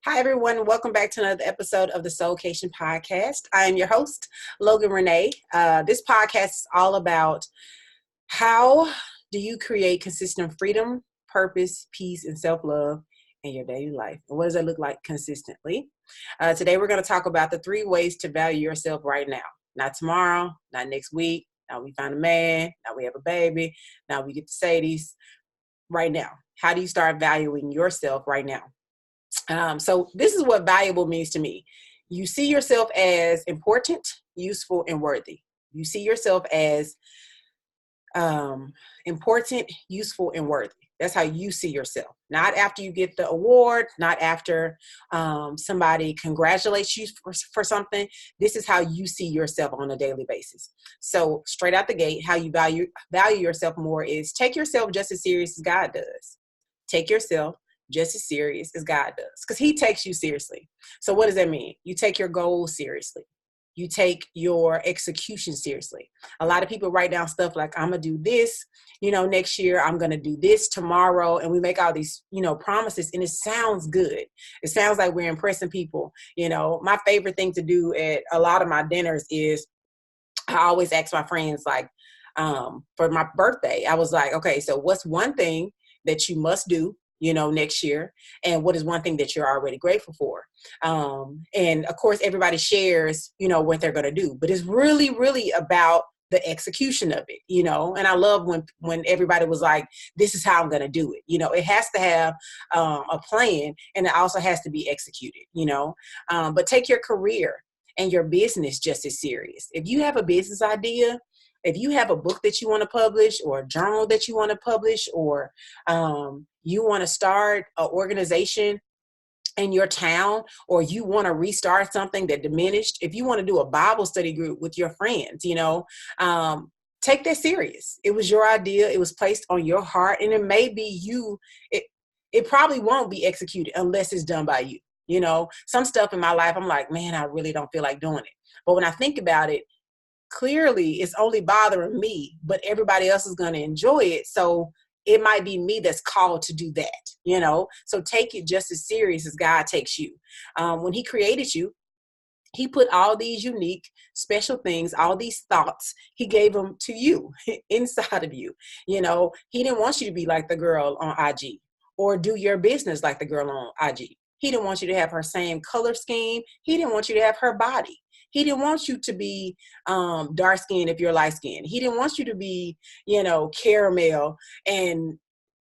Hi, everyone. Welcome back to another episode of the SOULKATION podcast. I am your host, Logan Renee. This podcast is all about how do you create consistent freedom, purpose, peace, and self-love in your daily life. And what does that look like consistently? Today, we're going to talk about the 3 ways to value yourself right now. Not tomorrow, not next week. Now we find a man. Now we have a baby. Now we get to say these right now. How do you start valuing yourself right now? So this is what valuable means to me. You see yourself as important, useful, and worthy. You see yourself as important, useful, and worthy. That's how you see yourself. Not after you get the award, not after somebody congratulates you for something. This is how you see yourself on a daily basis. So straight out the gate, how you value yourself more is take yourself just as serious as God does. Take yourself just as serious as God does, because he takes you seriously. So what does that mean? You take your goals seriously. You take your execution seriously. A lot of people write down stuff like, I'm going to do this, next year, I'm going to do this tomorrow. And we make all these, promises, and it sounds good. It sounds like we're impressing people. My favorite thing to do at a lot of my dinners is I always ask my friends, like, for my birthday, I was like, okay, so what's one thing that you must do next year? And what is one thing that you're already grateful for? And of course, everybody shares, what they're going to do, but it's really, really about the execution of it, and I love when everybody was like, this is how I'm going to do it. It has to have a plan, and it also has to be executed, but take your career and your business just as serious. If you have a business idea, if you have a book that you want to publish, or a journal that you want to publish, or you want to start an organization in your town, or you want to restart something that diminished, if you want to do a Bible study group with your friends, take that serious. It was your idea. It was placed on your heart, and it may be you. It probably won't be executed unless it's done by you. Some stuff in my life, I'm like, man, I really don't feel like doing it. But when I think about it, clearly it's only bothering me, but everybody else is going to enjoy it. So it might be me that's called to do that, so take it just as serious as God takes you. When he created you, he put all these unique, special things, all these thoughts, he gave them to you inside of you. He didn't want you to be like the girl on IG or do your business like the girl on IG. He didn't want you to have her same color scheme. He didn't want you to have her body. He didn't want you to be dark skinned if you're light skinned. He didn't want you to be, caramel. And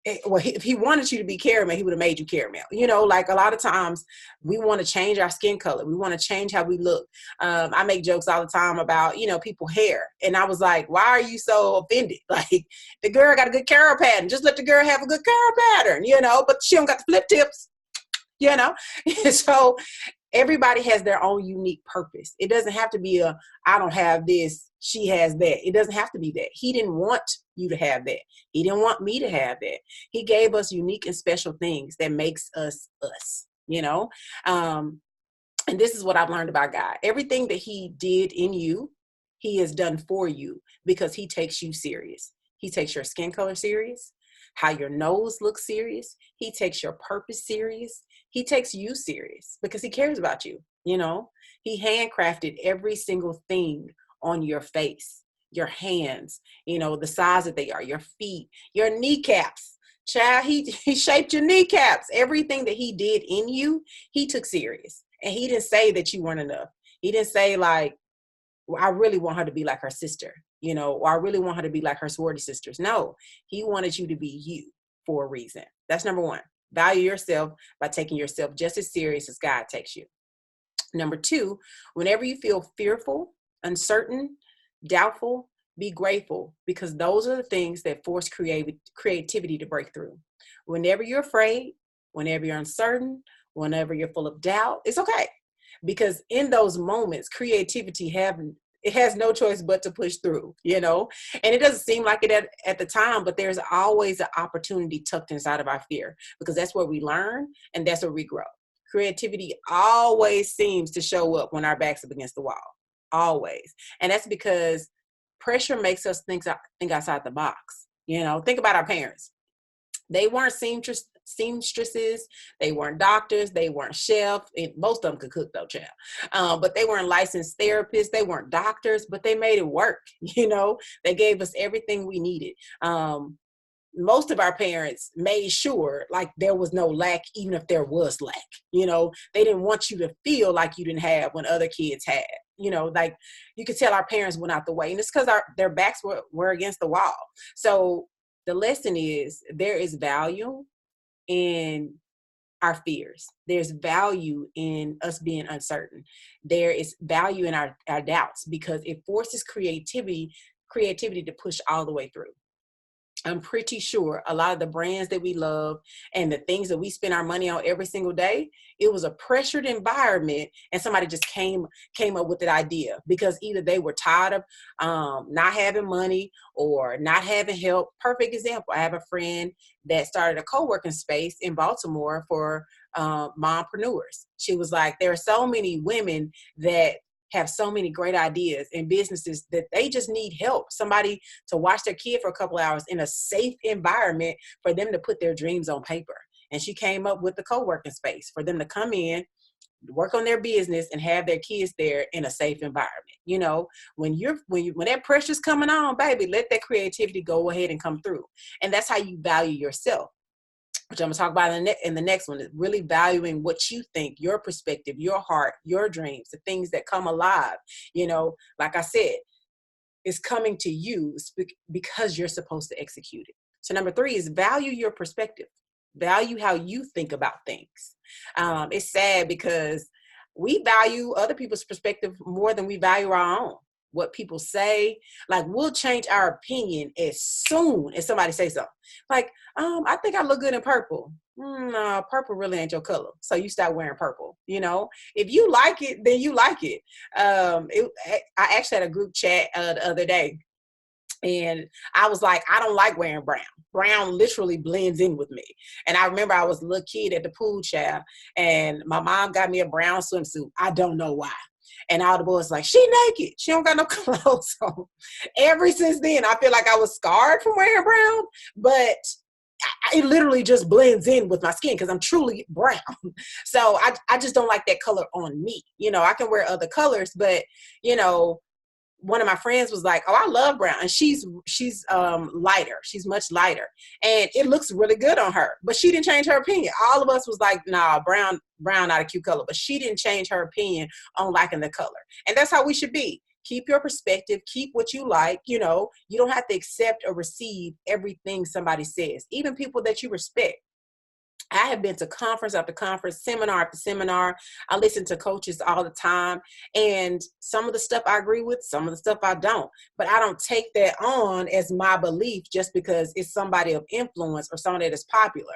if he wanted you to be caramel, he would have made you caramel. Like a lot of times we want to change our skin color. We want to change how we look. I make jokes all the time about, people's hair. And I was like, why are you so offended? Like, the girl got a good curl pattern. Just let the girl have a good curl pattern, but she don't got the flip tips, So everybody has their own unique purpose. It doesn't have to be I don't have this, she has that. It doesn't have to be that. He didn't want you to have that. He didn't want me to have that. He gave us unique and special things that makes us us, and this is what I've learned about God. Everything that he did in you, he has done for you because he takes you serious. He takes your skin color serious, how your nose looks serious. He takes your purpose serious. He takes you serious because he cares about you. He handcrafted every single thing on your face, your hands, the size that they are, your feet, your kneecaps. Child, he shaped your kneecaps. Everything that he did in you, he took serious. And he didn't say that you weren't enough. He didn't say like, well, I really want her to be like her sister, or I really want her to be like her sorority sisters. No, he wanted you to be you for a reason. That's number 1. Value yourself by taking yourself just as serious as God takes you. Number 2, whenever you feel fearful, uncertain, doubtful, be grateful, because those are the things that force creativity to break through. Whenever you're afraid, whenever you're uncertain, whenever you're full of doubt, it's okay. Because in those moments, creativity has no choice but to push through, and it doesn't seem like it at the time, but there's always an opportunity tucked inside of our fear, because that's where we learn and that's where we grow. Creativity always seems to show up when our backs are against the wall, always. And that's because pressure makes us think outside the box. Think about our parents. They weren't seamstresses, they weren't doctors, they weren't chefs. Most of them could cook though, child. But they weren't licensed therapists, they weren't doctors, but they made it work. They gave us everything we needed. Most of our parents made sure like there was no lack, even if there was lack. They didn't want you to feel like you didn't have when other kids had. Like you could tell our parents went out the way, and it's because their backs were against the wall. So the lesson is there is value in our fears. There's value in us being uncertain. There is value in our doubts, because it forces creativity to push all the way through. I'm pretty sure a lot of the brands that we love and the things that we spend our money on every single day, it was a pressured environment, and somebody just came up with that idea because either they were tired of not having money or not having help. Perfect example. I have a friend that started a co-working space in Baltimore for mompreneurs. She was like, there are so many women that have so many great ideas and businesses that they just need help. Somebody to watch their kid for a couple hours in a safe environment for them to put their dreams on paper. And she came up with the co-working space for them to come in, work on their business, and have their kids there in a safe environment. When that pressure's coming on, baby, let that creativity go ahead and come through. And that's how you value yourself, which I'm going to talk about in the next one, is really valuing what you think, your perspective, your heart, your dreams, the things that come alive. Like I said, it's coming to you because you're supposed to execute it. So number 3 is value your perspective. Value how you think about things. It's sad because we value other people's perspective more than we value our own. What people say, like we'll change our opinion as soon as somebody says something. Like, I think I look good in purple. No, purple really ain't your color. So you start wearing purple. If you like it, then you like it. I actually had a group chat the other day, and I was like, I don't like wearing brown. Brown literally blends in with me. And I remember I was a little kid at the pool, child, and my mom got me a brown swimsuit. I don't know why. And all the boys like, she naked. She don't got no clothes on. Ever since then, I feel like I was scarred from wearing brown, but it literally just blends in with my skin because I'm truly brown. So I just don't like that color on me. I can wear other colors, but, one of my friends was like, oh, I love brown. And she's lighter. She's much lighter. And it looks really good on her. But she didn't change her opinion. All of us was like, nah, brown not a cute color. But she didn't change her opinion on liking the color. And that's how we should be. Keep your perspective. Keep what you like. You don't have to accept or receive everything somebody says. Even people that you respect. I have been to conference after conference, seminar after seminar. I listen to coaches all the time. And some of the stuff I agree with, some of the stuff I don't. But I don't take that on as my belief just because it's somebody of influence or somebody that is popular.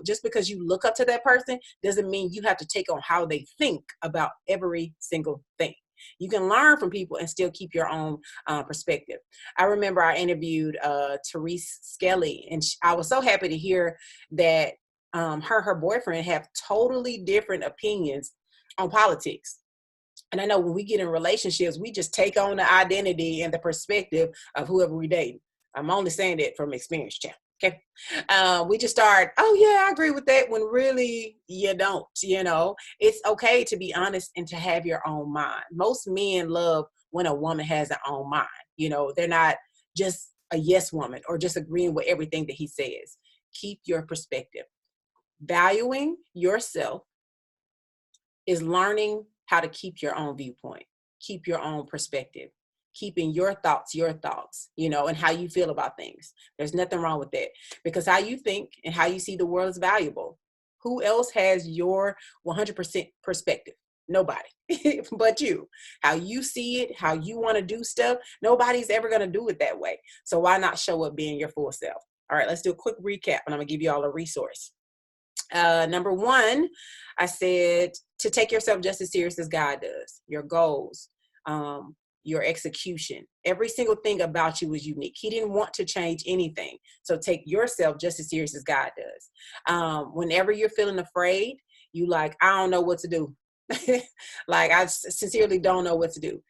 Just because you look up to that person doesn't mean you have to take on how they think about every single thing. You can learn from people and still keep your own perspective. I remember I interviewed Therese Skelly, and I was so happy to hear that her boyfriend have totally different opinions on politics. And I know when we get in relationships, we just take on the identity and the perspective of whoever we date. I'm only saying that from experience, champ. Okay. We just start, oh yeah, I agree with that, when really you don't. It's okay to be honest and to have your own mind. Most men love when a woman has her own mind. They're not just a yes woman or just agreeing with everything that he says. Keep your perspective. Valuing yourself is learning how to keep your own viewpoint, keep your own perspective, keeping your thoughts, and how you feel about things. There's nothing wrong with that, because how you think and how you see the world is valuable. Who else has your 100% perspective? Nobody but you. How you see it, how you want to do stuff, nobody's ever going to do it that way. So why not show up being your full self? All right, let's do a quick recap, and I'm going to give you all a resource. Number 1, I said to take yourself just as serious as God does. Your goals, your execution, every single thing about you is unique. He didn't want to change anything. So take yourself just as serious as God does. Whenever you're feeling afraid, you like, I don't know what to do. Like, I sincerely don't know what to do.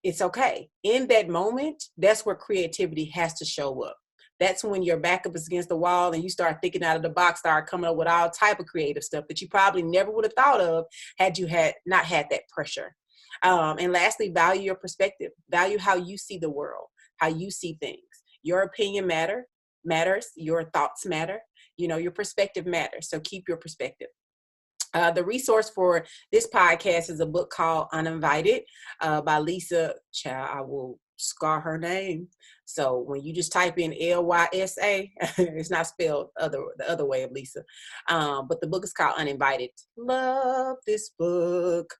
It's okay. In that moment, that's where creativity has to show up. that's when your back up is against the wall and you start thinking out of the box, start coming up with all type of creative stuff that you probably never would have thought of had you not had that pressure. And lastly, value your perspective. Value how you see the world, how you see things. Your opinion matters. Your thoughts matter. Your perspective matters. So keep your perspective. The resource for this podcast is a book called Uninvited by Lisa. Child, I will scar her name. So when you just type in Lysa, it's not spelled the other way of Lisa. But the book is called Uninvited. Love this book.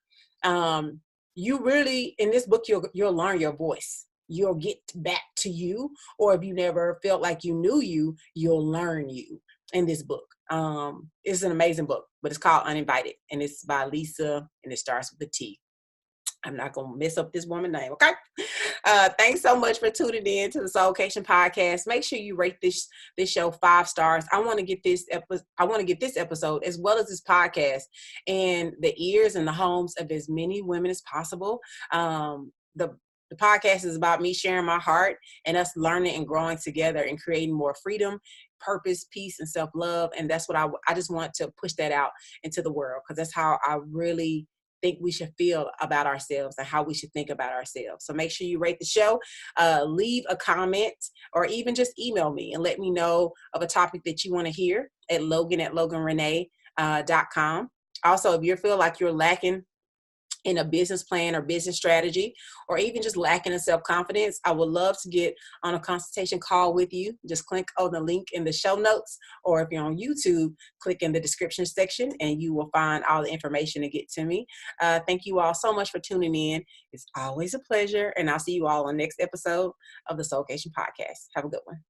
You really, in this book, you'll learn your voice. You'll get back to you. Or if you never felt like you knew you, you'll learn you in this book. It's an amazing book, but it's called Uninvited, and it's by Lisa, and it starts with a T. I'm not going to mess up this woman's name, okay? Thanks so much for tuning in to the SOULKATION podcast. Make sure you rate this show 5 stars. I want to get this episode as well as this podcast in the ears and the homes of as many women as possible. The podcast is about me sharing my heart and us learning and growing together and creating more freedom, purpose, peace, and self-love. And that's what I just want to push that out into the world, because that's how I really think we should feel about ourselves and how we should think about ourselves. So make sure you rate the show, leave a comment, or even just email me and let me know of a topic that you want to hear at logan@loganrenee.com. Also, if you feel like you're lacking in a business plan or business strategy, or even just lacking in self-confidence, I would love to get on a consultation call with you. Just click on the link in the show notes, or if you're on YouTube, click in the description section and you will find all the information to get to me. Thank you all so much for tuning in. It's always a pleasure, and I'll see you all on the next episode of the SOULKATION podcast. Have a good one.